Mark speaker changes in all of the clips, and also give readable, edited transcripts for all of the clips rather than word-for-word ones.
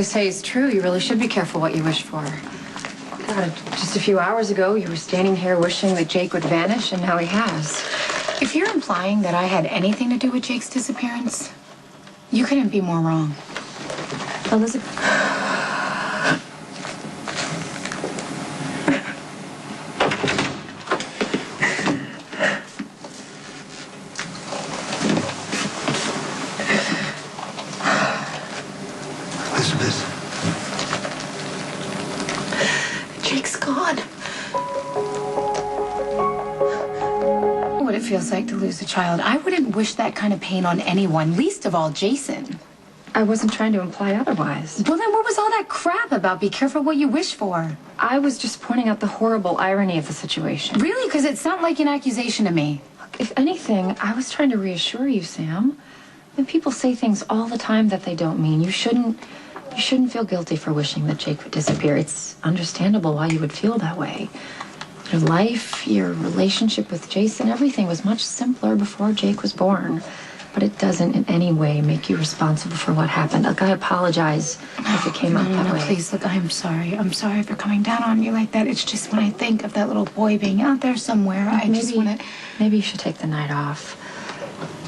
Speaker 1: They say it's true. You really should be careful what you wish for. God, just a few hours ago, you were standing here wishing that Jake would vanish, and now he has.
Speaker 2: If you're implying that I had anything to do with Jake's disappearance, you couldn't be more wrong.
Speaker 1: Elizabeth.
Speaker 2: Jake's gone. What it feels like to lose a child. I wouldn't wish that kind of pain on anyone, least of all Jason.
Speaker 1: I wasn't trying to imply otherwise.
Speaker 2: Well, then what was all that crap about be careful what you wish for?
Speaker 1: I was just pointing out the horrible irony of the situation.
Speaker 2: Really? Because it sounded like an accusation to me.
Speaker 1: Look, if anything, I was trying to reassure you, Sam. When people say things all the time that they don't mean, you shouldn't feel guilty for wishing that Jake would disappear. It's understandable why you would feel that way. Your life, your relationship with Jason, everything was much simpler before Jake was born. But it doesn't in any way make you responsible for what happened. Look, I apologize if it came out that way.
Speaker 2: Please, look, I'm sorry. I'm sorry for coming down on you like that. It's just when I think of that little boy being out there somewhere, I just want to...
Speaker 1: Maybe you should take the night off.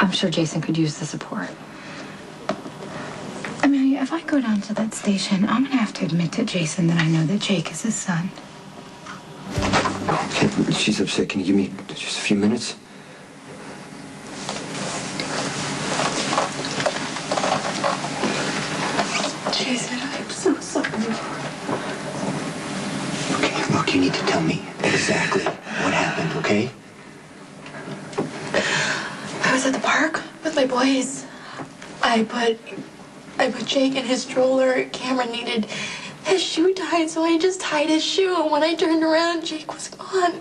Speaker 1: I'm sure Jason could use the support.
Speaker 2: Amelia, if I go down to that station, I'm going to have to admit to Jason that I know that Jake is his son.
Speaker 3: Okay, she's upset. Can you give me just a few minutes?
Speaker 2: Jason, I'm so sorry.
Speaker 3: Okay, look, you need to tell me exactly what happened, okay?
Speaker 2: I was at the park with my boys. I put Jake in his stroller. Cameron needed his shoe tied, so I just tied his shoe. And when I turned around, Jake was gone.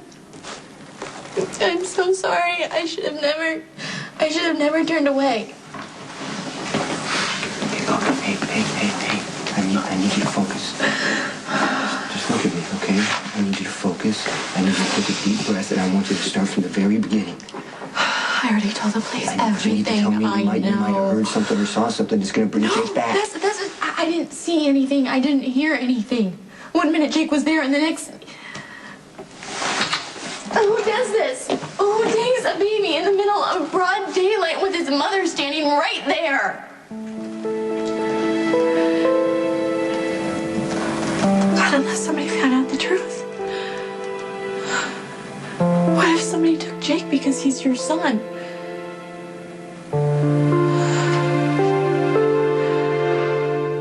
Speaker 2: I'm so sorry. I should have never turned away.
Speaker 3: Hey, look, hey. I need you to focus. Just look at me, okay? I need you to focus. I need you to take a deep breath, and I want you to start from the very beginning.
Speaker 2: I already told the police everything.
Speaker 3: You need to tell me you might have heard something or saw something that's going to bring Jake back.
Speaker 2: I didn't see anything. I didn't hear anything. One minute Jake was there, and the next... Who does this? Who takes a baby in the middle of broad daylight with his mother standing right there? God, unless somebody found out the truth. What if somebody took Jake because he's your son?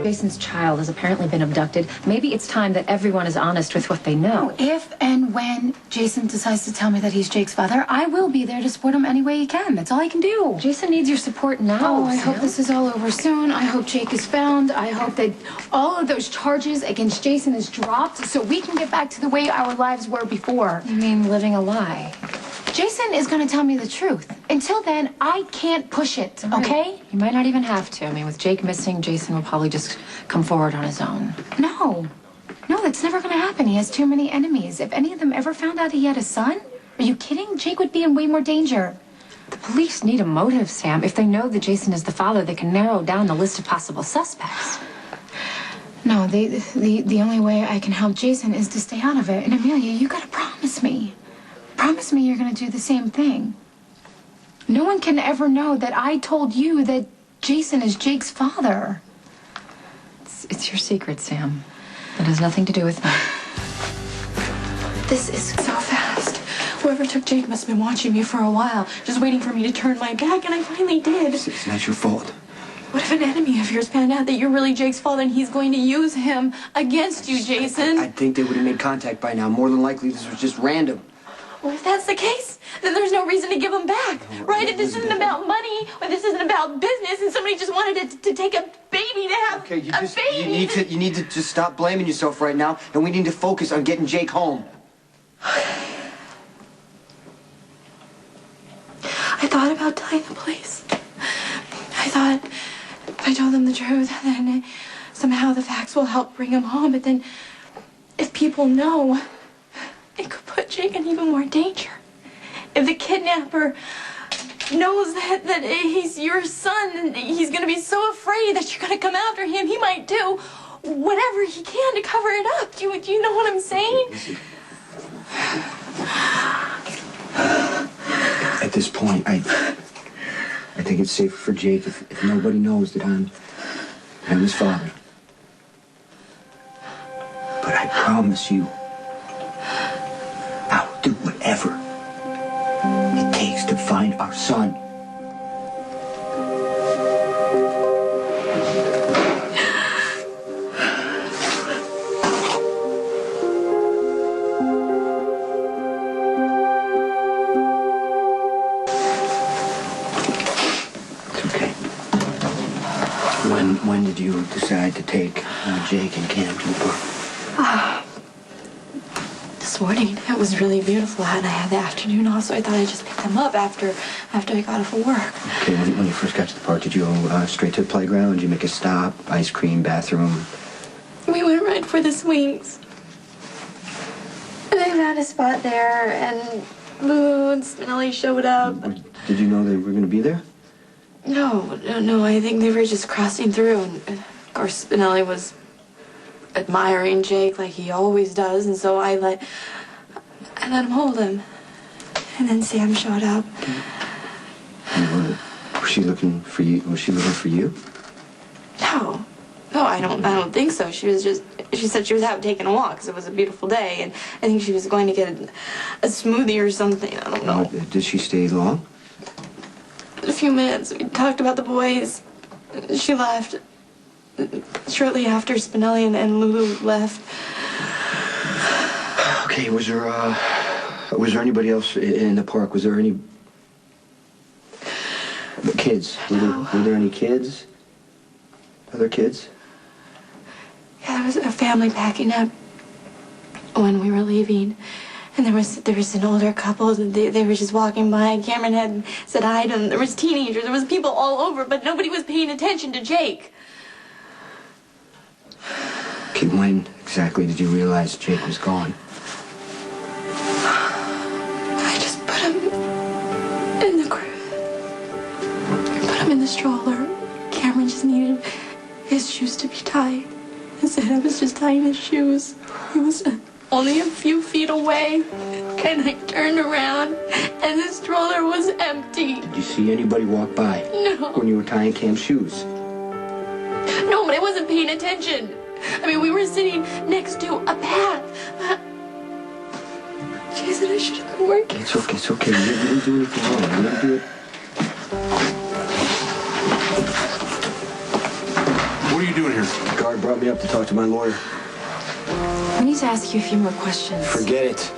Speaker 1: Jason's child has apparently been abducted. Maybe it's time that everyone is honest with what they know.
Speaker 2: If and when Jason decides to tell me that he's Jake's father, I will be there to support him any way he can. That's all I can do.
Speaker 1: Jason needs your support now.
Speaker 2: Oh, I
Speaker 1: Sam.
Speaker 2: hope this is all over soon. I hope Jake is found. I hope that all of those charges against Jason is dropped so we can get back to the way our lives were before.
Speaker 1: You mean living a lie?
Speaker 2: Jason is going to tell me the truth. Until then, I can't push it, okay?
Speaker 1: You might not even have to. I mean, with Jake missing, Jason will probably just come forward on his own.
Speaker 2: No, that's never going to happen. He has too many enemies. If any of them ever found out he had a son, are you kidding? Jake would be in way more danger.
Speaker 1: The police need a motive, Sam. If they know that Jason is the father, they can narrow down the list of possible suspects.
Speaker 2: No, the only way I can help Jason is to stay out of it. And Amelia, you got to promise me. Promise me you're going to do the same thing. No one can ever know that I told you that Jason is Jake's father.
Speaker 1: It's your secret, Sam. It has nothing to do with me.
Speaker 2: This is so fast. Whoever took Jake must have been watching me for a while, just waiting for me to turn my back, and I finally did.
Speaker 3: It's not your fault.
Speaker 2: What if an enemy of yours found out that you're really Jake's father and he's going to use him against you, Jason?
Speaker 3: I think they would have made contact by now. More than likely, this was just random.
Speaker 2: Well, if that's the case, then there's no reason to give him back, right? If this isn't about money, or this isn't about business, and somebody just wanted to take a baby to have
Speaker 3: Okay,
Speaker 2: a baby.
Speaker 3: you need to just stop blaming yourself right now, and we need to focus on getting Jake home.
Speaker 2: I thought about telling the police. I thought if I told them the truth, then somehow the facts will help bring him home. But then, if people know, it could put Jake in even more danger. If the kidnapper knows that he's your son, and he's going to be so afraid that you're going to come after him, he might do whatever he can to cover it up. Do you know what I'm saying?
Speaker 3: At this point, I think it's safer for Jake if nobody knows that I'm his father. But I promise you, I'll do whatever it takes to find our son. When did you decide to take Jake and Cam to the park?
Speaker 2: This morning. It was really beautiful out, and I had the afternoon off, so I thought I'd just pick them up after I got off of work.
Speaker 3: Okay, when you first got to the park, did you go straight to the playground? Did you make a stop? Ice cream, bathroom?
Speaker 2: We went right for the swings. And I found a spot there, and Lou and Spinelli showed up.
Speaker 3: Did you know they were going to be there?
Speaker 2: No, I think they were just crossing through, and of course Spinelli was admiring Jake like he always does, and so I let him hold him. And then Sam showed up.
Speaker 3: Was she looking for you? Was she looking for you?
Speaker 2: No, I don't think so. She said she was out taking a walk because it was a beautiful day, and I think she was going to get a smoothie or something. I don't know.
Speaker 3: Did she stay long?
Speaker 2: A few minutes. We talked about the boys. She left shortly after Spinelli and Lulu left.
Speaker 3: Okay, was there anybody else in the park? Was there any kids?
Speaker 2: No.
Speaker 3: Were there any kids? Other kids?
Speaker 2: Yeah, there was a family packing up when we were leaving. And there was an older couple. They were just walking by. Cameron had said hi to them. There was teenagers. There was people all over, but nobody was paying attention to Jake.
Speaker 3: Okay, when exactly did you realize Jake was gone?
Speaker 2: I just put him in the crib. I put him in the stroller. Cameron just needed his shoes to be tied. I said I was just tying his shoes. He was only a few feet away, and I turned around, and the stroller was empty.
Speaker 3: Did you see anybody walk by?
Speaker 2: No.
Speaker 3: When you were tying Cam's shoes?
Speaker 2: No, but I wasn't paying attention. I mean, we were sitting next to a path. Jason, I should have been working.
Speaker 3: It's okay. You didn't do anything wrong. You didn't do it.
Speaker 4: What are you doing here?
Speaker 3: The guard brought me up to talk to my lawyer.
Speaker 1: We need to ask you a few more questions.
Speaker 3: Forget it.